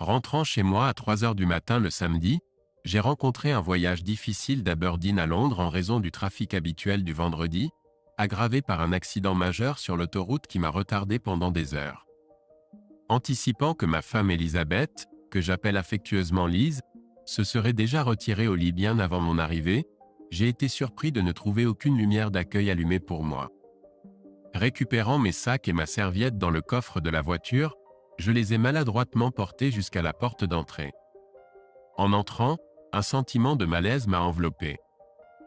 Rentrant chez moi à 3 heures du matin le samedi, j'ai rencontré un voyage difficile d'Aberdeen à Londres en raison du trafic habituel du vendredi, aggravé par un accident majeur sur l'autoroute qui m'a retardé pendant des heures. Anticipant que ma femme Elisabeth, que j'appelle affectueusement Lise, se serait déjà retirée au lit bien avant mon arrivée, j'ai été surpris de ne trouver aucune lumière d'accueil allumée pour moi. Récupérant mes sacs et ma serviette dans le coffre de la voiture, je les ai maladroitement portés jusqu'à la porte d'entrée. En entrant, un sentiment de malaise m'a enveloppé.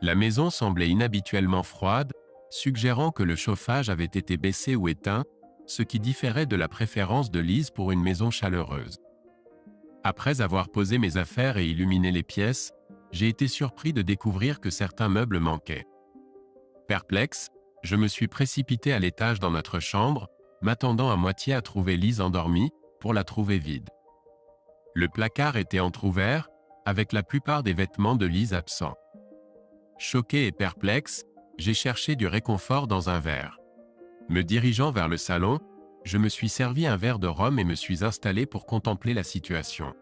La maison semblait inhabituellement froide, suggérant que le chauffage avait été baissé ou éteint, ce qui différait de la préférence de Lise pour une maison chaleureuse. Après avoir posé mes affaires et illuminé les pièces, j'ai été surpris de découvrir que certains meubles manquaient. Perplexe, je me suis précipité à l'étage dans notre chambre, m'attendant à moitié à trouver Lise endormie, pour la trouver vide. Le placard était entrouvert, avec la plupart des vêtements de Lise absents. Choqué et perplexe, j'ai cherché du réconfort dans un verre. Me dirigeant vers le salon, je me suis servi un verre de rhum et me suis installé pour contempler la situation.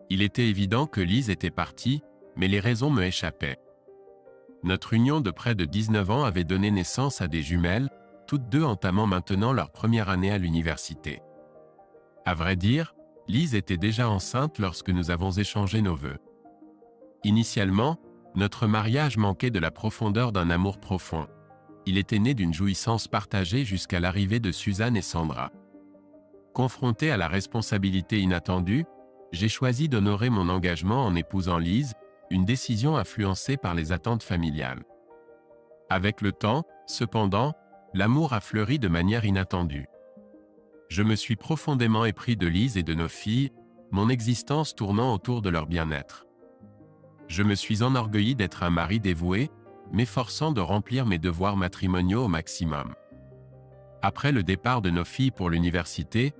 Il était évident que Lise était partie, mais les raisons me échappaient. Notre union de près de 19 ans avait donné naissance à des jumelles, toutes deux entamant maintenant leur première année à l'université. À vrai dire, Lise était déjà enceinte lorsque nous avons échangé nos vœux. Initialement, notre mariage manquait de la profondeur d'un amour profond. Il était né d'une jouissance partagée jusqu'à l'arrivée de Suzanne et Sandra. Confronté à la responsabilité inattendue, j'ai choisi d'honorer mon engagement en épousant Lise, une décision influencée par les attentes familiales. Avec le temps, cependant, l'amour a fleuri de manière inattendue. Je me suis profondément épris de Lise et de nos filles, mon existence tournant autour de leur bien-être. Je me suis enorgueilli d'être un mari dévoué, m'efforçant de remplir mes devoirs matrimoniaux au maximum. Après le départ de nos filles pour l'université,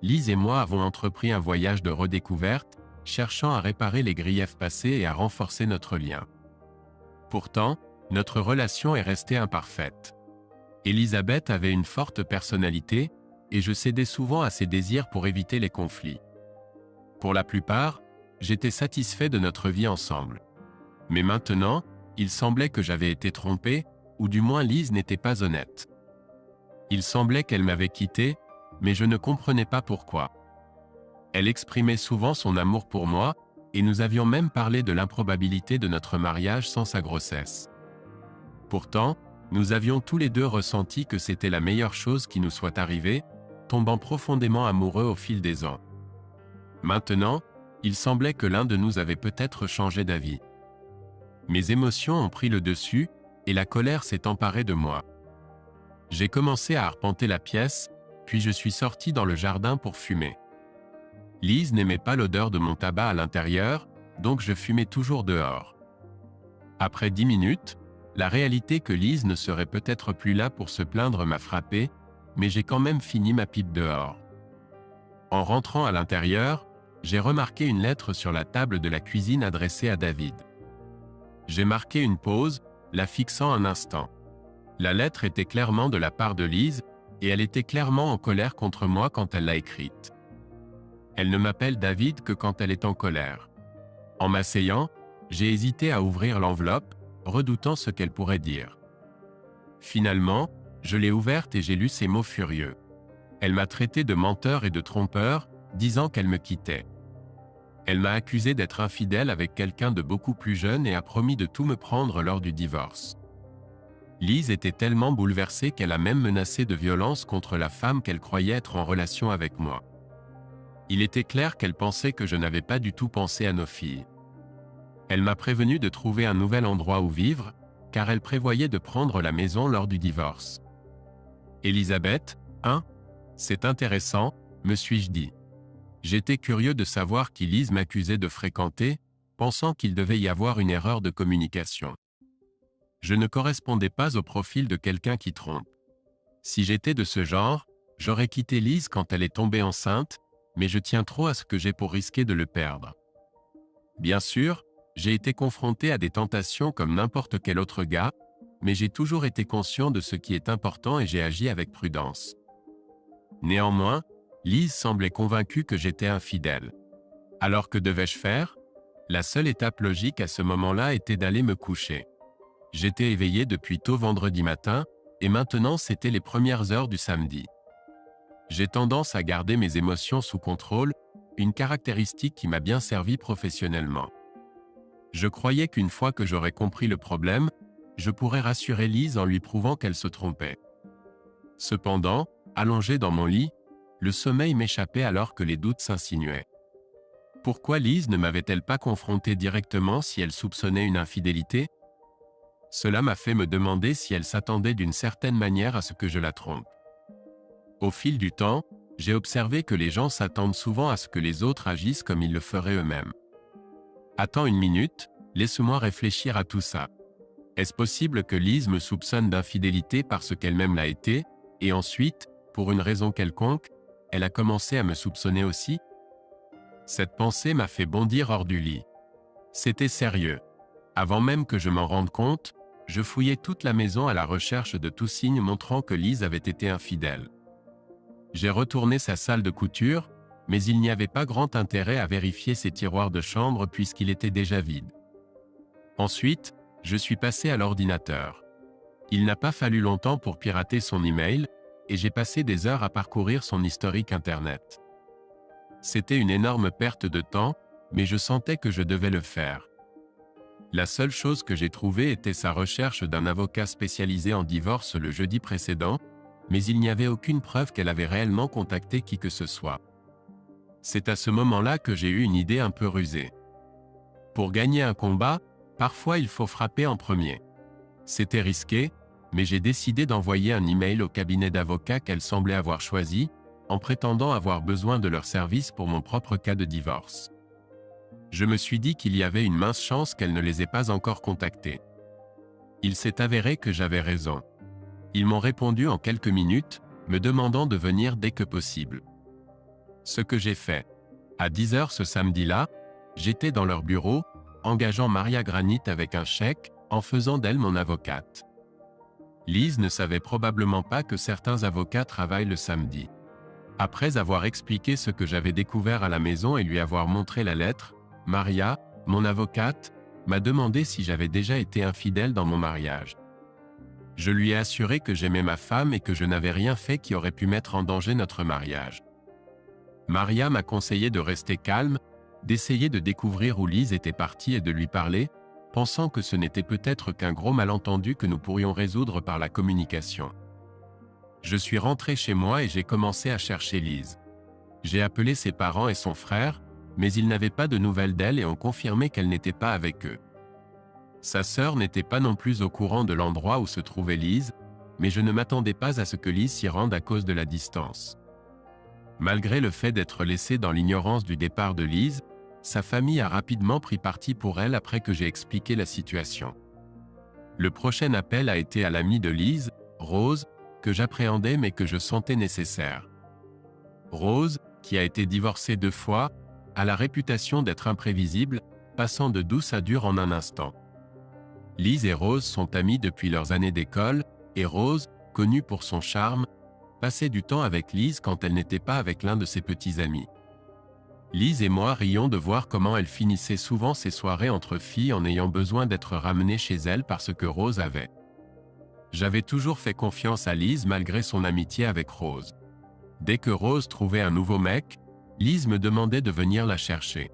Lise et moi avons entrepris un voyage de redécouverte, cherchant à réparer les griefs passés et à renforcer notre lien. Pourtant, notre relation est restée imparfaite. Elisabeth avait une forte personnalité, et je cédais souvent à ses désirs pour éviter les conflits. Pour la plupart, j'étais satisfait de notre vie ensemble. Mais maintenant, il semblait que j'avais été trompé, ou du moins Lise n'était pas honnête. Il semblait qu'elle m'avait quitté, mais je ne comprenais pas pourquoi. Elle exprimait souvent son amour pour moi, et nous avions même parlé de l'improbabilité de notre mariage sans sa grossesse. Pourtant, nous avions tous les deux ressenti que c'était la meilleure chose qui nous soit arrivée, tombant profondément amoureux au fil des ans. Maintenant, il semblait que l'un de nous avait peut-être changé d'avis. Mes émotions ont pris le dessus, et la colère s'est emparée de moi. J'ai commencé à arpenter la pièce, puis je suis sorti dans le jardin pour fumer. Lise n'aimait pas l'odeur de mon tabac à l'intérieur, donc je fumais toujours dehors. Après 10 minutes, la réalité que Lise ne serait peut-être plus là pour se plaindre m'a frappé, mais j'ai quand même fini ma pipe dehors. En rentrant à l'intérieur, j'ai remarqué une lettre sur la table de la cuisine adressée à David. J'ai marqué une pause, la fixant un instant. La lettre était clairement de la part de Lise, et elle était clairement en colère contre moi quand elle l'a écrite. Elle ne m'appelle David que quand elle est en colère. En m'asseyant, j'ai hésité à ouvrir l'enveloppe, redoutant ce qu'elle pourrait dire. Finalement, je l'ai ouverte et j'ai lu ces mots furieux. Elle m'a traité de menteur et de trompeur, disant qu'elle me quittait. Elle m'a accusé d'être infidèle avec quelqu'un de beaucoup plus jeune et a promis de tout me prendre lors du divorce. Lise était tellement bouleversée qu'elle a même menacé de violence contre la femme qu'elle croyait être en relation avec moi. Il était clair qu'elle pensait que je n'avais pas du tout pensé à nos filles. Elle m'a prévenu de trouver un nouvel endroit où vivre, car elle prévoyait de prendre la maison lors du divorce. Elisabeth, hein? C'est intéressant, me suis-je dit. J'étais curieux de savoir qui Lise m'accusait de fréquenter, pensant qu'il devait y avoir une erreur de communication. Je ne correspondais pas au profil de quelqu'un qui trompe. Si j'étais de ce genre, j'aurais quitté Lise quand elle est tombée enceinte, mais je tiens trop à ce que j'ai pour risquer de le perdre. Bien sûr, j'ai été confronté à des tentations comme n'importe quel autre gars, mais j'ai toujours été conscient de ce qui est important et j'ai agi avec prudence. Néanmoins, Lise semblait convaincue que j'étais infidèle. Alors que devais-je faire? La seule étape logique à ce moment-là était d'aller me coucher. J'étais éveillé depuis tôt vendredi matin, et maintenant c'était les premières heures du samedi. J'ai tendance à garder mes émotions sous contrôle, une caractéristique qui m'a bien servi professionnellement. Je croyais qu'une fois que j'aurais compris le problème, je pourrais rassurer Lise en lui prouvant qu'elle se trompait. Cependant, allongé dans mon lit, le sommeil m'échappait alors que les doutes s'insinuaient. Pourquoi Lise ne m'avait-elle pas confronté directement si elle soupçonnait une infidélité? Cela m'a fait me demander si elle s'attendait d'une certaine manière à ce que je la trompe. Au fil du temps, j'ai observé que les gens s'attendent souvent à ce que les autres agissent comme ils le feraient eux-mêmes. Attends une minute, laisse-moi réfléchir à tout ça. Est-ce possible que Lise me soupçonne d'infidélité parce qu'elle-même l'a été, et ensuite, pour une raison quelconque, elle a commencé à me soupçonner aussi? Cette pensée m'a fait bondir hors du lit. C'était sérieux. Avant même que je m'en rende compte, je fouillais toute la maison à la recherche de tout signe montrant que Lise avait été infidèle. J'ai retourné sa salle de couture, mais il n'y avait pas grand intérêt à vérifier ses tiroirs de chambre puisqu'il était déjà vide. Ensuite, je suis passé à l'ordinateur. Il n'a pas fallu longtemps pour pirater son email, et j'ai passé des heures à parcourir son historique Internet. C'était une énorme perte de temps, mais je sentais que je devais le faire. La seule chose que j'ai trouvée était sa recherche d'un avocat spécialisé en divorce le jeudi précédent, mais il n'y avait aucune preuve qu'elle avait réellement contacté qui que ce soit. C'est à ce moment-là que j'ai eu une idée un peu rusée. Pour gagner un combat, parfois il faut frapper en premier. C'était risqué, mais j'ai décidé d'envoyer un email au cabinet d'avocats qu'elle semblait avoir choisi, en prétendant avoir besoin de leurs services pour mon propre cas de divorce. Je me suis dit qu'il y avait une mince chance qu'elle ne les ait pas encore contactés. Il s'est avéré que j'avais raison. Ils m'ont répondu en quelques minutes, me demandant de venir dès que possible. Ce que j'ai fait. À 10 heures ce samedi-là, j'étais dans leur bureau, engageant Maria Granit avec un chèque, en faisant d'elle mon avocate. Lise ne savait probablement pas que certains avocats travaillent le samedi. Après avoir expliqué ce que j'avais découvert à la maison et lui avoir montré la lettre, Maria, mon avocate, m'a demandé si j'avais déjà été infidèle dans mon mariage. Je lui ai assuré que j'aimais ma femme et que je n'avais rien fait qui aurait pu mettre en danger notre mariage. Maria m'a conseillé de rester calme, d'essayer de découvrir où Lise était partie et de lui parler, pensant que ce n'était peut-être qu'un gros malentendu que nous pourrions résoudre par la communication. Je suis rentré chez moi et j'ai commencé à chercher Lise. J'ai appelé ses parents et son frère, mais ils n'avaient pas de nouvelles d'elle et ont confirmé qu'elle n'était pas avec eux. Sa sœur n'était pas non plus au courant de l'endroit où se trouvait Lise, mais je ne m'attendais pas à ce que Lise s'y rende à cause de la distance. Malgré le fait d'être laissée dans l'ignorance du départ de Lise, sa famille a rapidement pris parti pour elle après que j'ai expliqué la situation. Le prochain appel a été à l'amie de Lise, Rose, que j'appréhendais mais que je sentais nécessaire. Rose, qui a été divorcée 2 fois, a la réputation d'être imprévisible, passant de douce à dure en un instant. Lise et Rose sont amies depuis leurs années d'école, et Rose, connue pour son charme, passait du temps avec Lise quand elle n'était pas avec l'un de ses petits amis. Lise et moi rions de voir comment elle finissait souvent ses soirées entre filles en ayant besoin d'être ramenée chez elle parce que Rose avait. J'avais toujours fait confiance à Lise malgré son amitié avec Rose. Dès que Rose trouvait un nouveau mec, Lise me demandait de venir la chercher.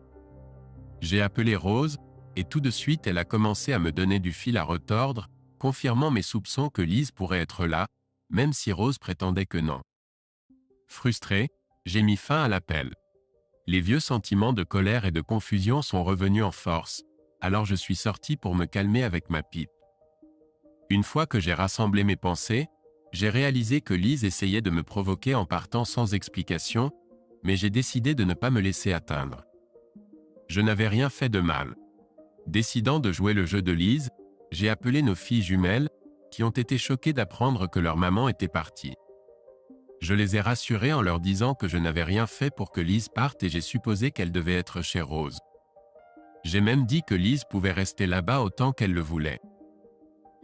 J'ai appelé Rose, et tout de suite elle a commencé à me donner du fil à retordre, confirmant mes soupçons que Lise pourrait être là, même si Rose prétendait que non. Frustré, j'ai mis fin à l'appel. Les vieux sentiments de colère et de confusion sont revenus en force, alors je suis sorti pour me calmer avec ma pipe. Une fois que j'ai rassemblé mes pensées, j'ai réalisé que Lise essayait de me provoquer en partant sans explication, mais j'ai décidé de ne pas me laisser atteindre. Je n'avais rien fait de mal. Décidant de jouer le jeu de Lise, j'ai appelé nos filles jumelles, qui ont été choquées d'apprendre que leur maman était partie. Je les ai rassurées en leur disant que je n'avais rien fait pour que Lise parte et j'ai supposé qu'elle devait être chez Rose. J'ai même dit que Lise pouvait rester là-bas autant qu'elle le voulait.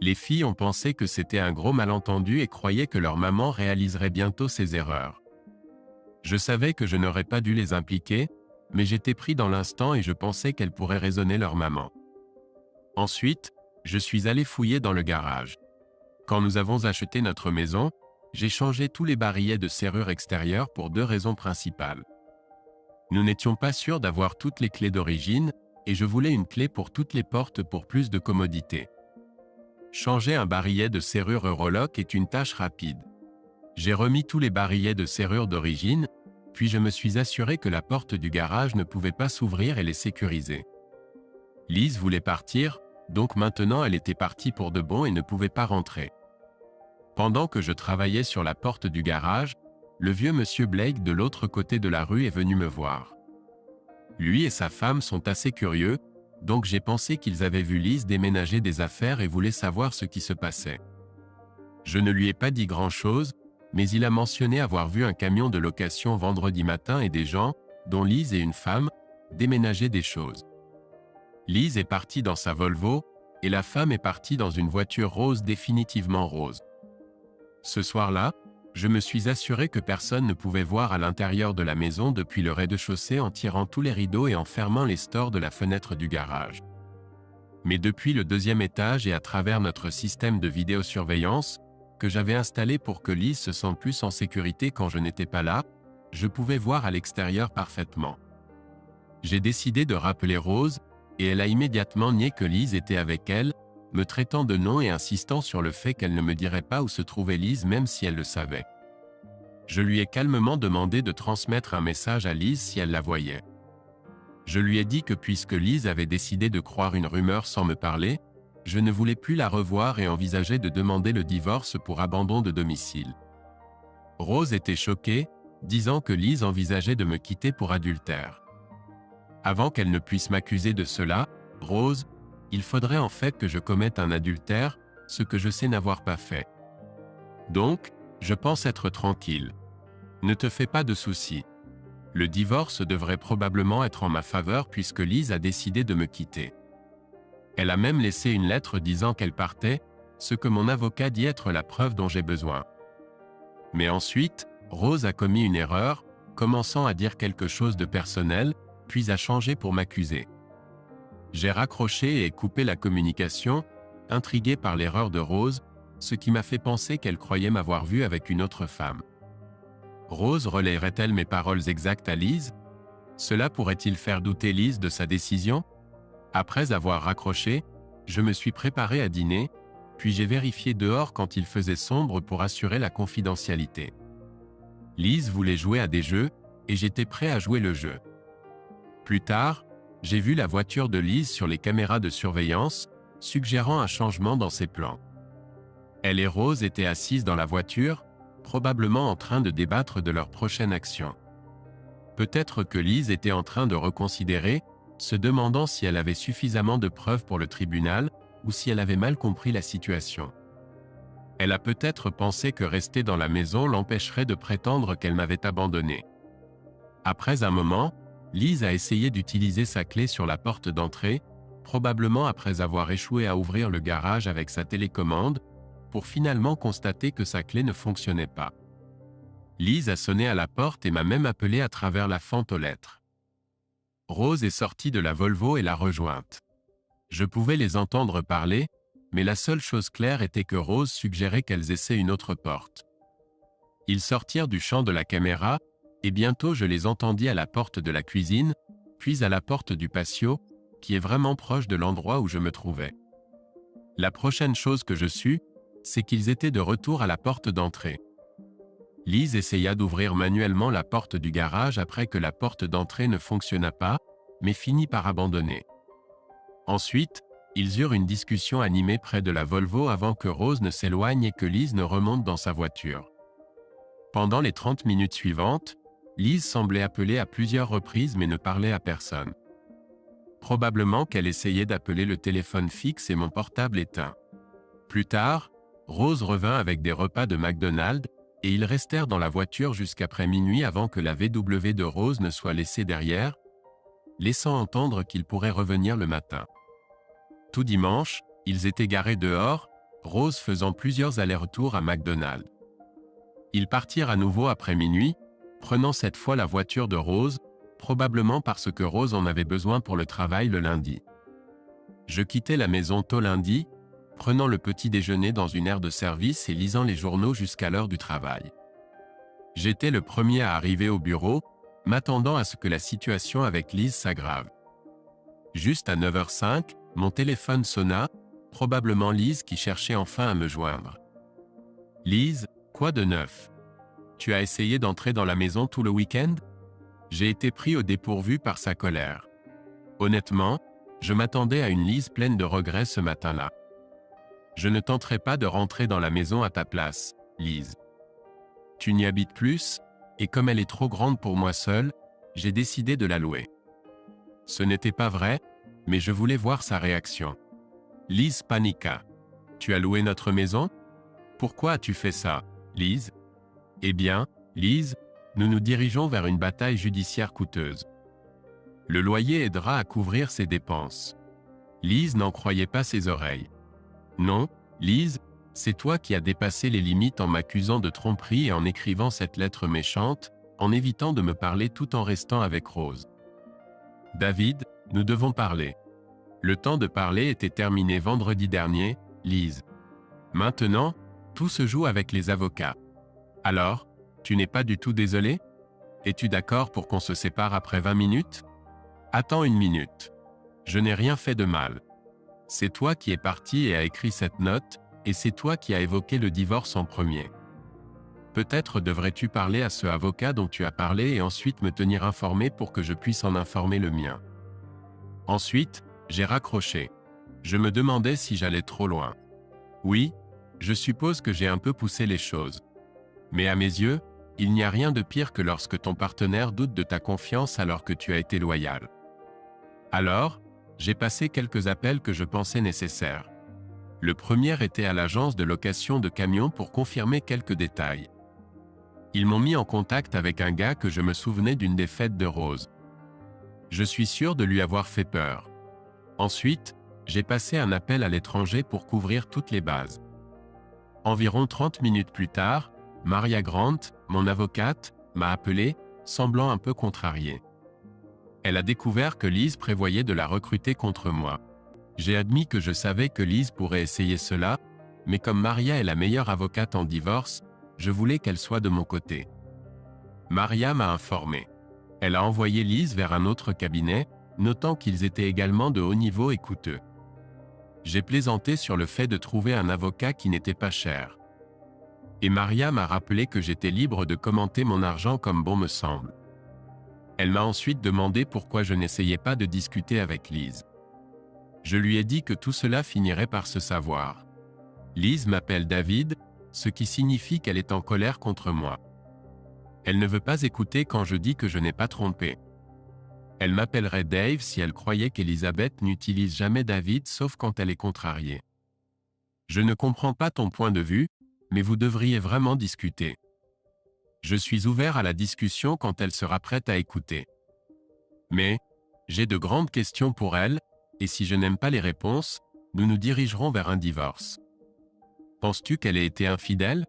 Les filles ont pensé que c'était un gros malentendu et croyaient que leur maman réaliserait bientôt ses erreurs. Je savais que je n'aurais pas dû les impliquer, mais j'étais pris dans l'instant et je pensais qu'elles pourraient raisonner leur maman. Ensuite, je suis allé fouiller dans le garage. Quand nous avons acheté notre maison, j'ai changé tous les barillets de serrure extérieure pour 2 raisons principales. Nous n'étions pas sûrs d'avoir toutes les clés d'origine, et je voulais une clé pour toutes les portes pour plus de commodité. Changer un barillet de serrure Eurolock est une tâche rapide. J'ai remis tous les barillets de serrure d'origine, puis je me suis assuré que la porte du garage ne pouvait pas s'ouvrir et les sécuriser. Lise voulait partir, donc maintenant elle était partie pour de bon et ne pouvait pas rentrer. Pendant que je travaillais sur la porte du garage, le vieux monsieur Blake de l'autre côté de la rue est venu me voir. Lui et sa femme sont assez curieux, donc j'ai pensé qu'ils avaient vu Lise déménager des affaires et voulaient savoir ce qui se passait. Je ne lui ai pas dit grand-chose, mais il a mentionné avoir vu un camion de location vendredi matin et des gens, dont Lise et une femme, déménager des choses. Lise est partie dans sa Volvo, et la femme est partie dans une voiture rose définitivement rose. Ce soir-là, je me suis assuré que personne ne pouvait voir à l'intérieur de la maison depuis le rez-de-chaussée en tirant tous les rideaux et en fermant les stores de la fenêtre du garage. Mais depuis le 2e étage et à travers notre système de vidéosurveillance, que j'avais installé pour que Lise se sente plus en sécurité quand je n'étais pas là, je pouvais voir à l'extérieur parfaitement. J'ai décidé de rappeler Rose, et elle a immédiatement nié que Lise était avec elle, me traitant de nom et insistant sur le fait qu'elle ne me dirait pas où se trouvait Lise même si elle le savait. Je lui ai calmement demandé de transmettre un message à Lise si elle la voyait. Je lui ai dit que puisque Lise avait décidé de croire une rumeur sans me parler, je ne voulais plus la revoir et envisageais de demander le divorce pour abandon de domicile. Rose était choquée, disant que Lise envisageait de me quitter pour adultère. Avant qu'elle ne puisse m'accuser de cela, Rose, il faudrait en fait que je commette un adultère, ce que je sais n'avoir pas fait. Donc, je pense être tranquille. Ne te fais pas de soucis. Le divorce devrait probablement être en ma faveur puisque Lise a décidé de me quitter. Elle a même laissé une lettre disant qu'elle partait, ce que mon avocat dit être la preuve dont j'ai besoin. Mais ensuite, Rose a commis une erreur, commençant à dire quelque chose de personnel, puis a changé pour m'accuser. J'ai raccroché et coupé la communication, intrigué par l'erreur de Rose, ce qui m'a fait penser qu'elle croyait m'avoir vu avec une autre femme. Rose relayerait-elle mes paroles exactes à Lise? Cela pourrait-il faire douter Lise de sa décision? Après avoir raccroché, je me suis préparé à dîner, puis j'ai vérifié dehors quand il faisait sombre pour assurer la confidentialité. Lise voulait jouer à des jeux, et j'étais prêt à jouer le jeu. Plus tard, j'ai vu la voiture de Lise sur les caméras de surveillance, suggérant un changement dans ses plans. Elle et Rose étaient assises dans la voiture, probablement en train de débattre de leur prochaine action. Peut-être que Lise était en train de reconsidérer, se demandant si elle avait suffisamment de preuves pour le tribunal, ou si elle avait mal compris la situation. Elle a peut-être pensé que rester dans la maison l'empêcherait de prétendre qu'elle m'avait abandonné. Après un moment, Lise a essayé d'utiliser sa clé sur la porte d'entrée, probablement après avoir échoué à ouvrir le garage avec sa télécommande, pour finalement constater que sa clé ne fonctionnait pas. Lise a sonné à la porte et m'a même appelé à travers la fente aux lettres. Rose est sortie de la Volvo et l'a rejointe. Je pouvais les entendre parler, mais la seule chose claire était que Rose suggérait qu'elles essaient une autre porte. Ils sortirent du champ de la caméra, et bientôt je les entendis à la porte de la cuisine, puis à la porte du patio, qui est vraiment proche de l'endroit où je me trouvais. La prochaine chose que je sus, c'est qu'ils étaient de retour à la porte d'entrée. Lise essaya d'ouvrir manuellement la porte du garage après que la porte d'entrée ne fonctionna pas, mais finit par abandonner. Ensuite, ils eurent une discussion animée près de la Volvo avant que Rose ne s'éloigne et que Lise ne remonte dans sa voiture. Pendant les 30 minutes suivantes, Lise semblait appeler à plusieurs reprises mais ne parlait à personne. Probablement qu'elle essayait d'appeler le téléphone fixe et mon portable éteint. Plus tard, Rose revint avec des repas de McDonald's, et ils restèrent dans la voiture jusqu'après minuit avant que la VW de Rose ne soit laissée derrière, laissant entendre qu'ils pourraient revenir le matin. Tout dimanche, ils étaient garés dehors, Rose faisant plusieurs allers-retours à McDonald's. Ils partirent à nouveau après minuit, prenant cette fois la voiture de Rose, probablement parce que Rose en avait besoin pour le travail le lundi. Je quittais la maison tôt lundi, prenant le petit déjeuner dans une aire de service et lisant les journaux jusqu'à l'heure du travail. J'étais le premier à arriver au bureau, m'attendant à ce que la situation avec Lise s'aggrave. Juste à 9h05, mon téléphone sonna, probablement Lise qui cherchait enfin à me joindre. « Lise, quoi de neuf? Tu as essayé d'entrer dans la maison tout le week-end » J'ai été pris au dépourvu par sa colère. Honnêtement, je m'attendais à une Lise pleine de regrets ce matin-là. Je ne tenterai pas de rentrer dans la maison à ta place, Lise. Tu n'y habites plus, et comme elle est trop grande pour moi seule, j'ai décidé de la louer. Ce n'était pas vrai, mais je voulais voir sa réaction. Lise paniqua. Tu as loué notre maison? Pourquoi as-tu fait ça, Lise? Eh bien, Lise, nous nous dirigeons vers une bataille judiciaire coûteuse. Le loyer aidera à couvrir ses dépenses. Lise n'en croyait pas ses oreilles. Non, Lise, c'est toi qui as dépassé les limites en m'accusant de tromperie et en écrivant cette lettre méchante, en évitant de me parler tout en restant avec Rose. David, nous devons parler. Le temps de parler était terminé vendredi dernier, Lise. Maintenant, tout se joue avec les avocats. Alors, tu n'es pas du tout désolé? Es-tu d'accord pour qu'on se sépare après 20 minutes? Attends une minute. Je n'ai rien fait de mal. C'est toi qui es parti et as écrit cette note, et c'est toi qui as évoqué le divorce en premier. Peut-être devrais-tu parler à ce avocat dont tu as parlé et ensuite me tenir informé pour que je puisse en informer le mien. Ensuite, j'ai raccroché. Je me demandais si j'allais trop loin. Oui, je suppose que j'ai un peu poussé les choses. Mais à mes yeux, il n'y a rien de pire que lorsque ton partenaire doute de ta confiance alors que tu as été loyal. Alors, j'ai passé quelques appels que je pensais nécessaires. Le premier était à l'agence de location de camions pour confirmer quelques détails. Ils m'ont mis en contact avec un gars que je me souvenais d'une des fêtes de Rose. Je suis sûr de lui avoir fait peur. Ensuite, j'ai passé un appel à l'étranger pour couvrir toutes les bases. Environ 30 minutes plus tard, Maria Grant, mon avocate, m'a appelé, semblant un peu contrariée. Elle a découvert que Lise prévoyait de la recruter contre moi. J'ai admis que je savais que Lise pourrait essayer cela, mais comme Maria est la meilleure avocate en divorce, je voulais qu'elle soit de mon côté. Maria m'a informé. Elle a envoyé Lise vers un autre cabinet, notant qu'ils étaient également de haut niveau et coûteux. J'ai plaisanté sur le fait de trouver un avocat qui n'était pas cher. Et Maria m'a rappelé que j'étais libre de commenter mon argent comme bon me semble. Elle m'a ensuite demandé pourquoi je n'essayais pas de discuter avec Lise. Je lui ai dit que tout cela finirait par se savoir. Lise m'appelle David, ce qui signifie qu'elle est en colère contre moi. Elle ne veut pas écouter quand je dis que je n'ai pas trompé. Elle m'appellerait Dave si elle croyait qu'Elisabeth n'utilise jamais David sauf quand elle est contrariée. Je ne comprends pas ton point de vue, mais vous devriez vraiment discuter. Je suis ouvert à la discussion quand elle sera prête à écouter. Mais, j'ai de grandes questions pour elle, et si je n'aime pas les réponses, nous nous dirigerons vers un divorce. Penses-tu qu'elle ait été infidèle?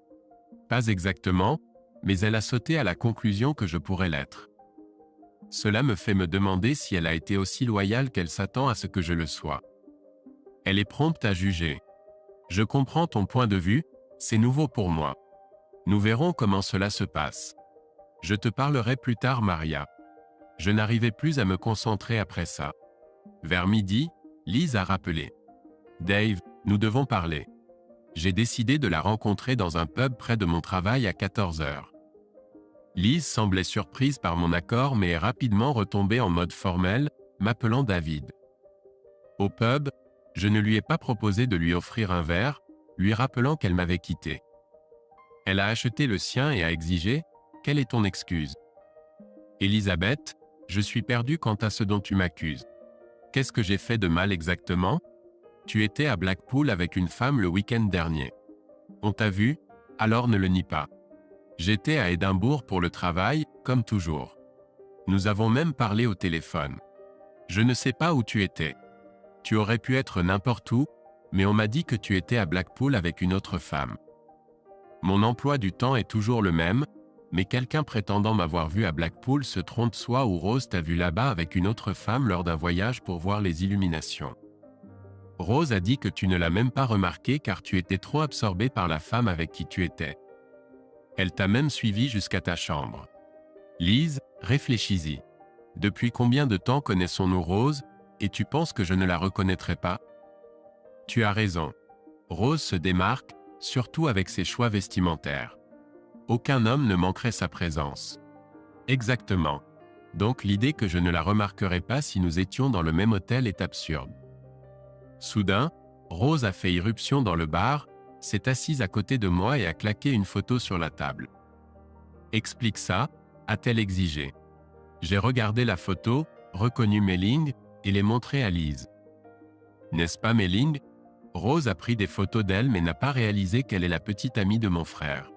Pas exactement, mais elle a sauté à la conclusion que je pourrais l'être. Cela me fait me demander si elle a été aussi loyale qu'elle s'attend à ce que je le sois. Elle est prompte à juger. Je comprends ton point de vue, c'est nouveau pour moi. Nous verrons comment cela se passe. Je te parlerai plus tard, Maria. Je n'arrivais plus à me concentrer après ça. Vers midi, Lise a rappelé. Dave, nous devons parler. J'ai décidé de la rencontrer dans un pub près de mon travail à 14h. Lise semblait surprise par mon accord mais est rapidement retombée en mode formel, m'appelant David. Au pub, je ne lui ai pas proposé de lui offrir un verre, lui rappelant qu'elle m'avait quitté. Elle a acheté le sien et a exigé « Quelle est ton excuse ?» Elisabeth, je suis perdu quant à ce dont tu m'accuses. Qu'est-ce que j'ai fait de mal exactement? Tu étais à Blackpool avec une femme le week-end dernier. On t'a vu, alors ne le nie pas. J'étais à Édimbourg pour le travail, comme toujours. Nous avons même parlé au téléphone. Je ne sais pas où tu étais. Tu aurais pu être n'importe où, mais on m'a dit que tu étais à Blackpool avec une autre femme. Mon emploi du temps est toujours le même, mais quelqu'un prétendant m'avoir vu à Blackpool se trompe, soit ou Rose t'a vu là-bas avec une autre femme lors d'un voyage pour voir les illuminations. Rose a dit que tu ne l'as même pas remarqué car tu étais trop absorbé par la femme avec qui tu étais. Elle t'a même suivi jusqu'à ta chambre. Lise, réfléchis-y. Depuis combien de temps connaissons-nous Rose, et tu penses que je ne la reconnaîtrais pas? Tu as raison. Rose se démarque, surtout avec ses choix vestimentaires. Aucun homme ne manquerait sa présence. Exactement. Donc l'idée que je ne la remarquerais pas si nous étions dans le même hôtel est absurde. Soudain, Rose a fait irruption dans le bar, s'est assise à côté de moi et a claqué une photo sur la table. Explique ça, a-t-elle exigé. J'ai regardé la photo, reconnu Mei-Ling, et l'ai montrée à Lise. N'est-ce pas Mei-Ling? Rose a pris des photos d'elle mais n'a pas réalisé qu'elle est la petite amie de mon frère.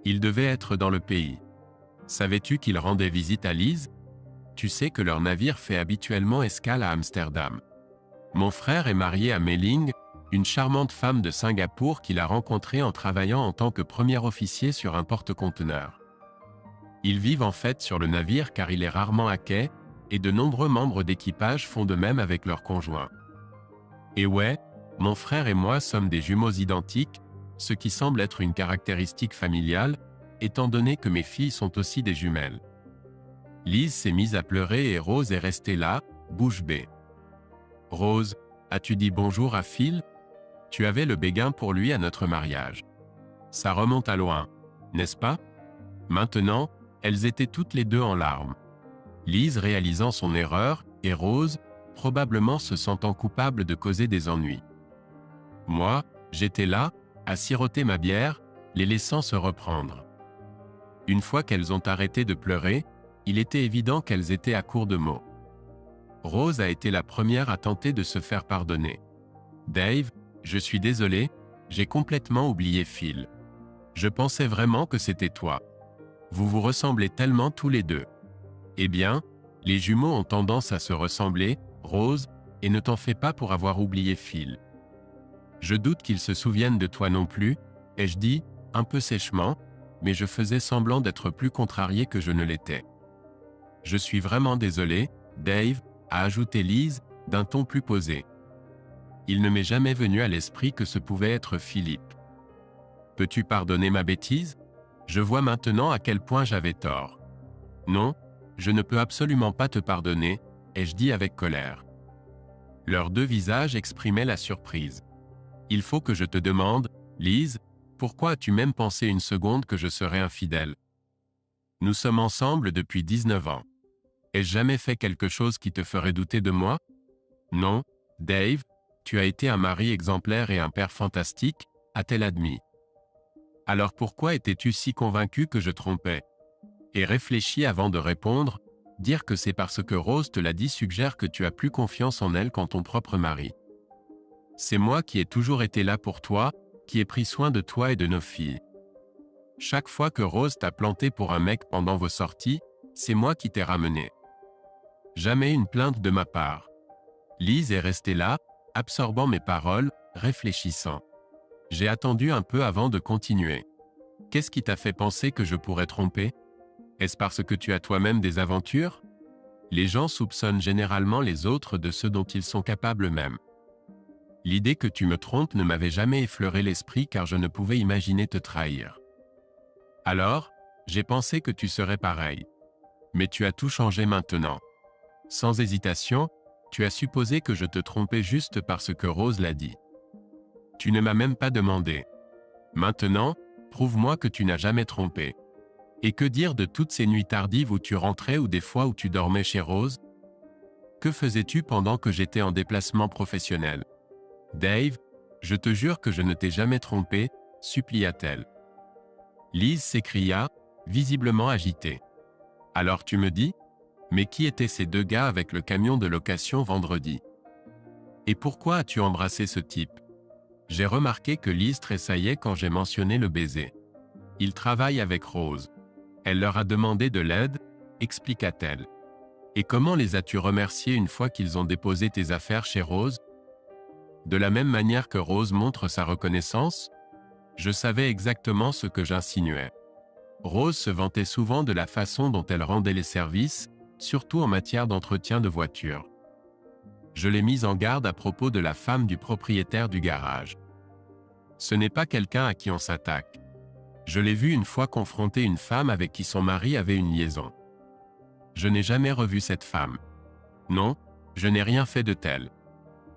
Il devait être dans le pays. Savais-tu qu'il rendait visite à Lise? Tu sais que leur navire fait habituellement escale à Amsterdam. Mon frère est marié à Mei-Ling, une charmante femme de Singapour qu'il a rencontrée en travaillant en tant que premier officier sur un porte-conteneurs. Ils vivent en fait sur le navire car il est rarement à quai, et de nombreux membres d'équipage font de même avec leurs conjoints. Et ouais, mon frère et moi sommes des jumeaux identiques, ce qui semble être une caractéristique familiale, étant donné que mes filles sont aussi des jumelles. Lise s'est mise à pleurer et Rose est restée là, bouche bée. Rose, as-tu dit bonjour à Phil? Tu avais le béguin pour lui à notre mariage. Ça remonte à loin, n'est-ce pas? Maintenant, elles étaient toutes les deux en larmes. Lise réalisant son erreur, et Rose, probablement se sentant coupable de causer des ennuis. Moi, j'étais là, à siroter ma bière, les laissant se reprendre. Une fois qu'elles ont arrêté de pleurer, il était évident qu'elles étaient à court de mots. Rose a été la première à tenter de se faire pardonner. Dave, je suis désolé, j'ai complètement oublié Phil. Je pensais vraiment que c'était toi. Vous vous ressemblez tellement tous les deux. Eh bien, les jumeaux ont tendance à se ressembler, Rose, et ne t'en fais pas pour avoir oublié Phil. Je doute qu'ils se souviennent de toi non plus, ai-je dit, un peu sèchement, mais je faisais semblant d'être plus contrarié que je ne l'étais. Je suis vraiment désolé, Dave, a ajouté Lise, d'un ton plus posé. Il ne m'est jamais venu à l'esprit que ce pouvait être Philippe. Peux-tu pardonner ma bêtise? Je vois maintenant à quel point j'avais tort. Non, je ne peux absolument pas te pardonner, ai-je dit avec colère. Leurs deux visages exprimaient la surprise. Il faut que je te demande, Lise, pourquoi as-tu même pensé une seconde que je serais infidèle? Nous sommes ensemble depuis 19 ans. Ai-je jamais fait quelque chose qui te ferait douter de moi? Non, Dave, tu as été un mari exemplaire et un père fantastique, a-t-elle admis. Alors pourquoi étais-tu si convaincu que je trompais? Et réfléchis avant de répondre, dire que c'est parce que Rose te l'a dit suggère que tu as plus confiance en elle qu'en ton propre mari. C'est moi qui ai toujours été là pour toi, qui ai pris soin de toi et de nos filles. Chaque fois que Rose t'a planté pour un mec pendant vos sorties, c'est moi qui t'ai ramené. Jamais une plainte de ma part. Lise est restée là, absorbant mes paroles, réfléchissant. J'ai attendu un peu avant de continuer. Qu'est-ce qui t'a fait penser que je pourrais tromper? Est-ce parce que tu as toi-même des aventures? Les gens soupçonnent généralement les autres de ce dont ils sont capables eux-mêmes. L'idée que tu me trompes ne m'avait jamais effleuré l'esprit car je ne pouvais imaginer te trahir. Alors, j'ai pensé que tu serais pareil. Mais tu as tout changé maintenant. Sans hésitation, tu as supposé que je te trompais juste parce que Rose l'a dit. Tu ne m'as même pas demandé. Maintenant, prouve-moi que tu n'as jamais trompé. Et que dire de toutes ces nuits tardives où tu rentrais ou des fois où tu dormais chez Rose? Que faisais-tu pendant que j'étais en déplacement professionnel? Dave, je te jure que je ne t'ai jamais trompé, supplia-t-elle. Lise s'écria, visiblement agitée. Alors tu me dis? Mais qui étaient ces deux gars avec le camion de location vendredi? Et pourquoi as-tu embrassé ce type? J'ai remarqué que Lise tressaillait quand j'ai mentionné le baiser. Il travaille avec Rose. Elle leur a demandé de l'aide, expliqua-t-elle. Et comment les as-tu remerciés une fois qu'ils ont déposé tes affaires chez Rose? De la même manière que Rose montre sa reconnaissance? Je savais exactement ce que j'insinuais. Rose se vantait souvent de la façon dont elle rendait les services, surtout en matière d'entretien de voiture. Je l'ai mise en garde à propos de la femme du propriétaire du garage. Ce n'est pas quelqu'un à qui on s'attaque. Je l'ai vue une fois confronter une femme avec qui son mari avait une liaison. Je n'ai jamais revu cette femme. Non, je n'ai rien fait de tel.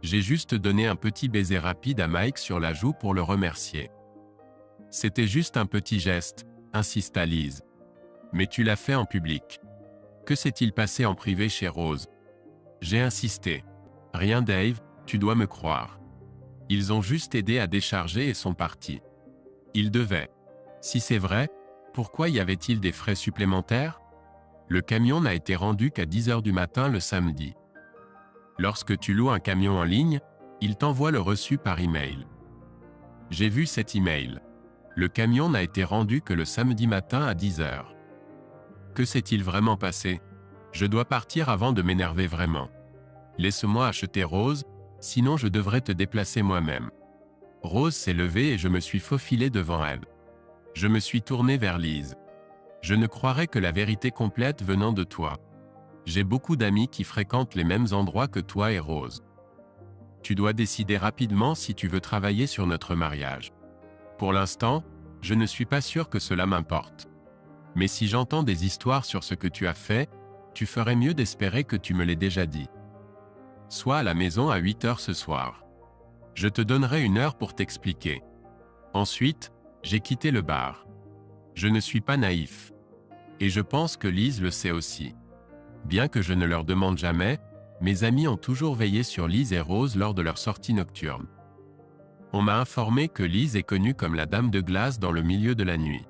J'ai juste donné un petit baiser rapide à Mike sur la joue pour le remercier. C'était juste un petit geste, insista Liz. Mais tu l'as fait en public. Que s'est-il passé en privé chez Rose? J'ai insisté. Rien Dave, tu dois me croire. Ils ont juste aidé à décharger et sont partis. Ils devaient. Si c'est vrai, pourquoi y avait-il des frais supplémentaires? Le camion n'a été rendu qu'à 10 h du matin le samedi. Lorsque tu loues un camion en ligne, il t'envoie le reçu par email. J'ai vu cet email. Le camion n'a été rendu que le samedi matin à 10 h. Que s'est-il vraiment passé? Je dois partir avant de m'énerver vraiment. Laisse-moi acheter Rose, sinon je devrais te déplacer moi-même. Rose s'est levée et je me suis faufilé devant elle. Je me suis tourné vers Liz. Je ne croirais que la vérité complète venant de toi. J'ai beaucoup d'amis qui fréquentent les mêmes endroits que toi et Rose. Tu dois décider rapidement si tu veux travailler sur notre mariage. Pour l'instant, je ne suis pas sûr que cela m'importe. Mais si j'entends des histoires sur ce que tu as fait, tu ferais mieux d'espérer que tu me l'aies déjà dit. Sois à la maison à 8 h ce soir. Je te donnerai 1 heure pour t'expliquer. Ensuite, j'ai quitté le bar. Je ne suis pas naïf. Et je pense que Liz le sait aussi. Bien que je ne leur demande jamais, mes amis ont toujours veillé sur Liz et Rose lors de leur sortie nocturne. On m'a informé que Liz est connue comme la dame de glace dans le milieu de la nuit.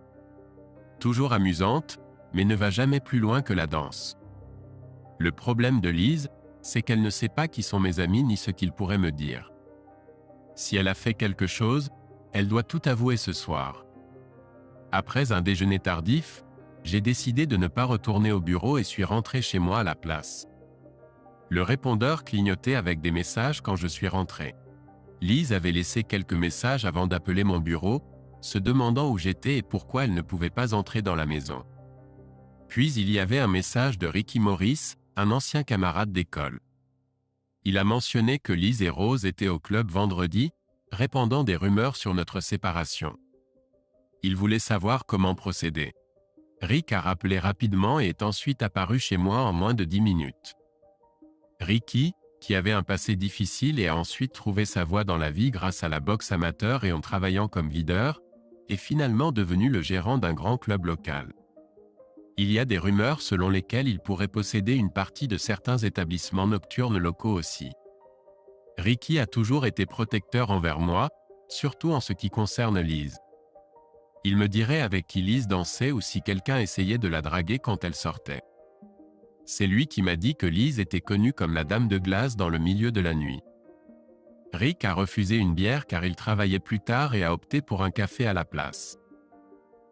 Toujours amusante, mais ne va jamais plus loin que la danse. Le problème de Liz, c'est qu'elle ne sait pas qui sont mes amis ni ce qu'ils pourraient me dire. Si elle a fait quelque chose, elle doit tout avouer ce soir. Après un déjeuner tardif, j'ai décidé de ne pas retourner au bureau et suis rentré chez moi à la place. Le répondeur clignotait avec des messages quand je suis rentré. Liz avait laissé quelques messages avant d'appeler mon bureau, se demandant où j'étais et pourquoi elle ne pouvait pas entrer dans la maison. Puis il y avait un message de Ricky Morris, un ancien camarade d'école. Il a mentionné que Liz et Rose étaient au club vendredi, répandant des rumeurs sur notre séparation. Il voulait savoir comment procéder. Rick a rappelé rapidement et est ensuite apparu chez moi en moins de 10 minutes. Ricky, qui avait un passé difficile et a ensuite trouvé sa voie dans la vie grâce à la boxe amateur et en travaillant comme videur, est finalement devenu le gérant d'un grand club local. Il y a des rumeurs selon lesquelles il pourrait posséder une partie de certains établissements nocturnes locaux aussi. Ricky a toujours été protecteur envers moi, surtout en ce qui concerne Liz. Il me dirait avec qui Liz dansait ou si quelqu'un essayait de la draguer quand elle sortait. C'est lui qui m'a dit que Liz était connue comme la dame de glace dans le milieu de la nuit. Rick a refusé une bière car il travaillait plus tard et a opté pour un café à la place.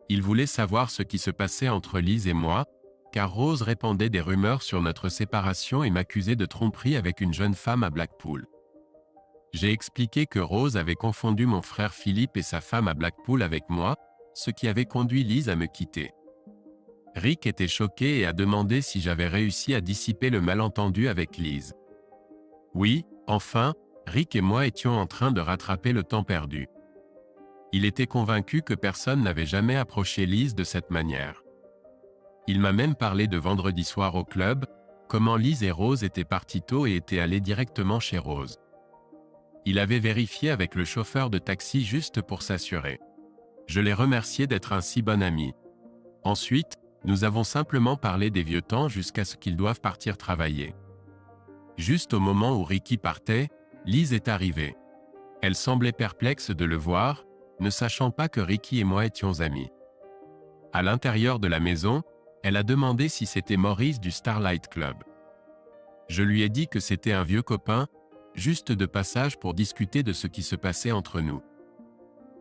Il voulait savoir ce qui se passait entre Liz et moi, car Rose répandait des rumeurs sur notre séparation et m'accusait de tromperie avec une jeune femme à Blackpool. J'ai expliqué que Rose avait confondu mon frère Philippe et sa femme à Blackpool avec moi, ce qui avait conduit Liz à me quitter. Rick était choqué et a demandé si j'avais réussi à dissiper le malentendu avec Liz. Oui, enfin, Rick et moi étions en train de rattraper le temps perdu. Il était convaincu que personne n'avait jamais approché Liz de cette manière. Il m'a même parlé de vendredi soir au club, comment Liz et Rose étaient partis tôt et étaient allés directement chez Rose. Il avait vérifié avec le chauffeur de taxi juste pour s'assurer. Je l'ai remercié d'être un si bon ami. Ensuite, nous avons simplement parlé des vieux temps jusqu'à ce qu'ils doivent partir travailler. Juste au moment où Ricky partait, Liz est arrivée. Elle semblait perplexe de le voir, ne sachant pas que Ricky et moi étions amis. À l'intérieur de la maison, elle a demandé si c'était Maurice du Starlight Club. Je lui ai dit que c'était un vieux copain, juste de passage pour discuter de ce qui se passait entre nous.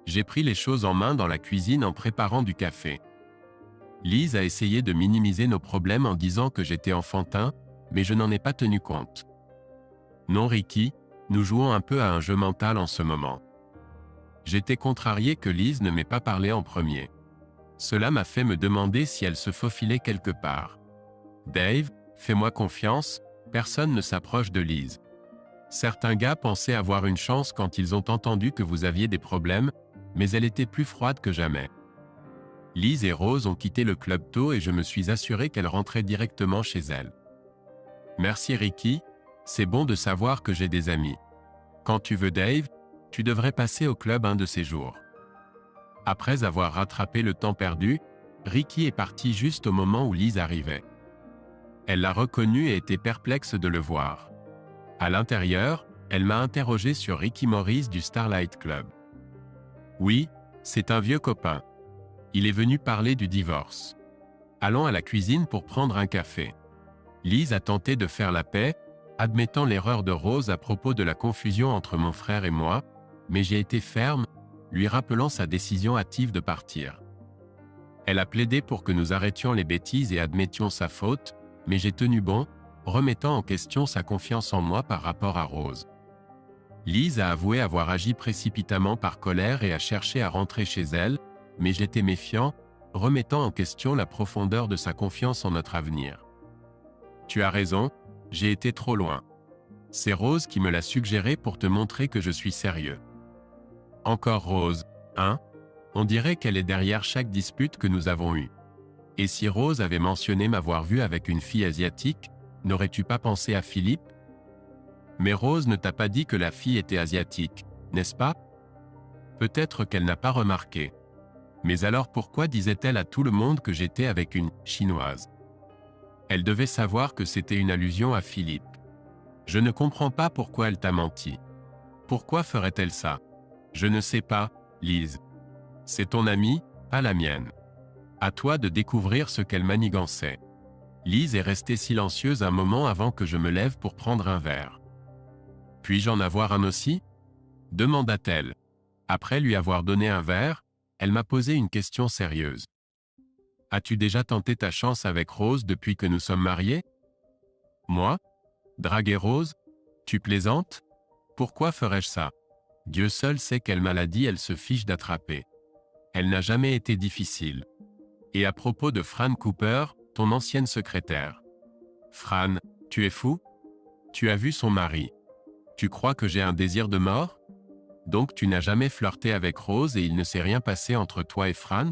J'ai pris les choses en main dans la cuisine en préparant du café. Liz a essayé de minimiser nos problèmes en disant que j'étais enfantin, mais je n'en ai pas tenu compte. Non Ricky, nous jouons un peu à un jeu mental en ce moment. J'étais contrarié que Liz ne m'ait pas parlé en premier. Cela m'a fait me demander si elle se faufilait quelque part. Dave, fais-moi confiance, personne ne s'approche de Liz. Certains gars pensaient avoir une chance quand ils ont entendu que vous aviez des problèmes, mais elle était plus froide que jamais. Liz et Rose ont quitté le club tôt et je me suis assuré qu'elles rentraient directement chez elles. Merci Ricky, c'est bon de savoir que j'ai des amis. Quand tu veux Dave, tu devrais passer au club un de ces jours. Après avoir rattrapé le temps perdu, Ricky est parti juste au moment où Liz arrivait. Elle l'a reconnu et était perplexe de le voir. À l'intérieur, elle m'a interrogé sur Ricky Morris du Starlight Club. Oui, c'est un vieux copain. Il est venu parler du divorce. Allons à la cuisine pour prendre un café. Liz a tenté de faire la paix, admettant l'erreur de Rose à propos de la confusion entre mon frère et moi, mais j'ai été ferme, lui rappelant sa décision hâtive de partir. Elle a plaidé pour que nous arrêtions les bêtises et admettions sa faute, mais j'ai tenu bon, remettant en question sa confiance en moi par rapport à Rose. Liz a avoué avoir agi précipitamment par colère et a cherché à rentrer chez elle, mais j'étais méfiant, remettant en question la profondeur de sa confiance en notre avenir. Tu as raison, j'ai été trop loin. C'est Rose qui me l'a suggéré pour te montrer que je suis sérieux. Encore Rose, hein? On dirait qu'elle est derrière chaque dispute que nous avons eue. Et si Rose avait mentionné m'avoir vu avec une fille asiatique, n'aurais-tu pas pensé à Philippe? Mais Rose ne t'a pas dit que la fille était asiatique, n'est-ce pas? Peut-être qu'elle n'a pas remarqué. Mais alors pourquoi disait-elle à tout le monde que j'étais avec une Chinoise? Elle devait savoir que c'était une allusion à Philippe. Je ne comprends pas pourquoi elle t'a menti. Pourquoi ferait-elle ça? Je ne sais pas, Liz. C'est ton amie, pas la mienne. À toi de découvrir ce qu'elle manigançait. Liz est restée silencieuse un moment avant que je me lève pour prendre un verre. Puis-je en avoir un aussi? Demanda-t-elle. Après lui avoir donné un verre, elle m'a posé une question sérieuse. As-tu déjà tenté ta chance avec Rose depuis que nous sommes mariés? Moi? Draguer Rose? Tu plaisantes? Pourquoi ferais-je ça? Dieu seul sait quelle maladie elle se fiche d'attraper. Elle n'a jamais été difficile. Et à propos de Fran Cooper, ton ancienne secrétaire. Fran, tu es fou? Tu as vu son mari. Tu crois que j'ai un désir de mort? Donc tu n'as jamais flirté avec Rose et il ne s'est rien passé entre toi et Fran?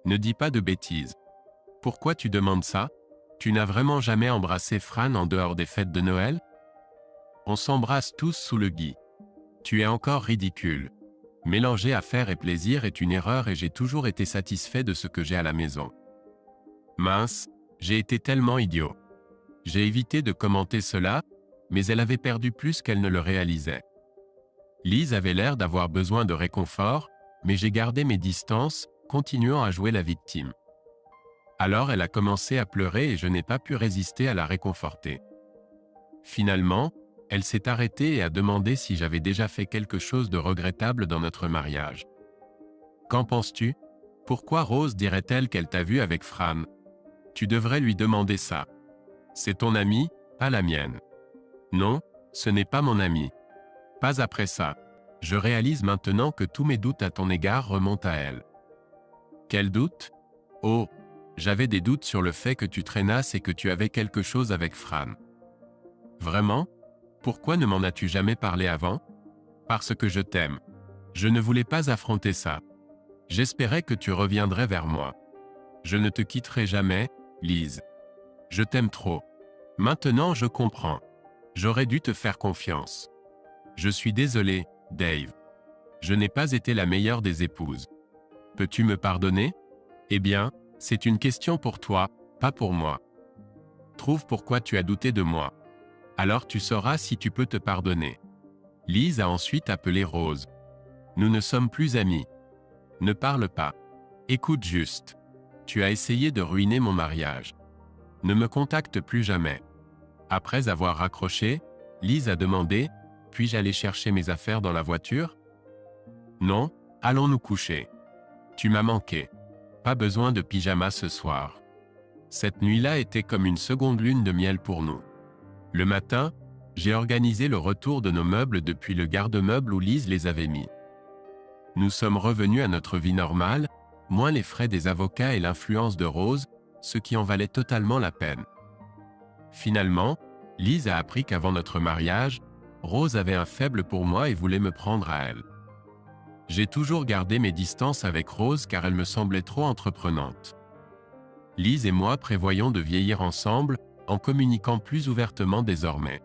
Ne dis pas de bêtises. Pourquoi tu demandes ça? Tu n'as vraiment jamais embrassé Fran en dehors des fêtes de Noël? On s'embrasse tous sous le gui. Tu es encore ridicule. Mélanger affaires et plaisir est une erreur et j'ai toujours été satisfait de ce que j'ai à la maison. Mince, j'ai été tellement idiot. J'ai évité de commenter cela, mais elle avait perdu plus qu'elle ne le réalisait. Liz avait l'air d'avoir besoin de réconfort, mais j'ai gardé mes distances, continuant à jouer la victime. Alors elle a commencé à pleurer et je n'ai pas pu résister à la réconforter. Finalement, elle s'est arrêtée et a demandé si j'avais déjà fait quelque chose de regrettable dans notre mariage. Qu'en penses-tu? Pourquoi Rose dirait-elle qu'elle t'a vu avec Fran? Tu devrais lui demander ça. C'est ton amie, pas la mienne. Non, ce n'est pas mon amie. Pas après ça. Je réalise maintenant que tous mes doutes à ton égard remontent à elle. Quels doutes? Oh, j'avais des doutes sur le fait que tu traînasses et que tu avais quelque chose avec Fran. Vraiment? Pourquoi ne m'en as-tu jamais parlé avant? Parce que je t'aime. Je ne voulais pas affronter ça. J'espérais que tu reviendrais vers moi. Je ne te quitterai jamais, Liz. Je t'aime trop. Maintenant je comprends. J'aurais dû te faire confiance. Je suis désolé, Dave. Je n'ai pas été la meilleure des épouses. Peux-tu me pardonner? Eh bien, c'est une question pour toi, pas pour moi. Trouve pourquoi tu as douté de moi. Alors tu sauras si tu peux te pardonner. Liz a ensuite appelé Rose. Nous ne sommes plus amis. Ne parle pas. Écoute juste. Tu as essayé de ruiner mon mariage. Ne me contacte plus jamais. Après avoir raccroché, Liz a demandé, puis-je aller chercher mes affaires dans la voiture? Non, allons nous coucher. Tu m'as manqué. Pas besoin de pyjama ce soir. Cette nuit-là était comme une seconde lune de miel pour nous. Le matin, j'ai organisé le retour de nos meubles depuis le garde-meuble où Liz les avait mis. Nous sommes revenus à notre vie normale, moins les frais des avocats et l'influence de Rose, ce qui en valait totalement la peine. Finalement, Lise a appris qu'avant notre mariage, Rose avait un faible pour moi et voulait me prendre à elle. J'ai toujours gardé mes distances avec Rose car elle me semblait trop entreprenante. Lise et moi prévoyons de vieillir ensemble, en communiquant plus ouvertement désormais.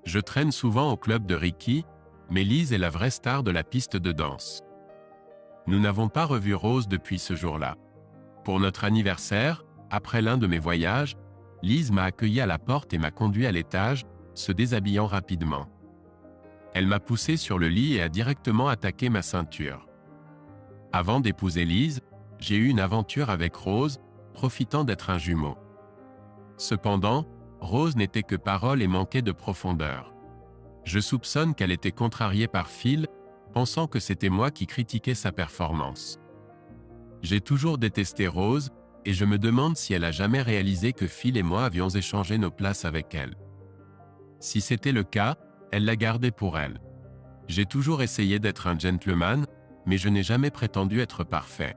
Je traîne souvent au club de Ricky, mais Lise est la vraie star de la piste de danse. Nous n'avons pas revu Rose depuis ce jour-là. Pour notre anniversaire, après l'un de mes voyages, Lise m'a accueilli à la porte et m'a conduit à l'étage, se déshabillant rapidement. Elle m'a poussé sur le lit et a directement attaqué ma ceinture. Avant d'épouser Lise, j'ai eu une aventure avec Rose, profitant d'être un jumeau. Cependant, Rose n'était que parole et manquait de profondeur. Je soupçonne qu'elle était contrariée par Phil, pensant que c'était moi qui critiquais sa performance. J'ai toujours détesté Rose, et je me demande si elle a jamais réalisé que Phil et moi avions échangé nos places avec elle. Si c'était le cas, elle l'a gardé pour elle. J'ai toujours essayé d'être un gentleman, mais je n'ai jamais prétendu être parfait.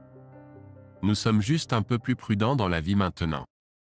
Nous sommes juste un peu plus prudents dans la vie maintenant.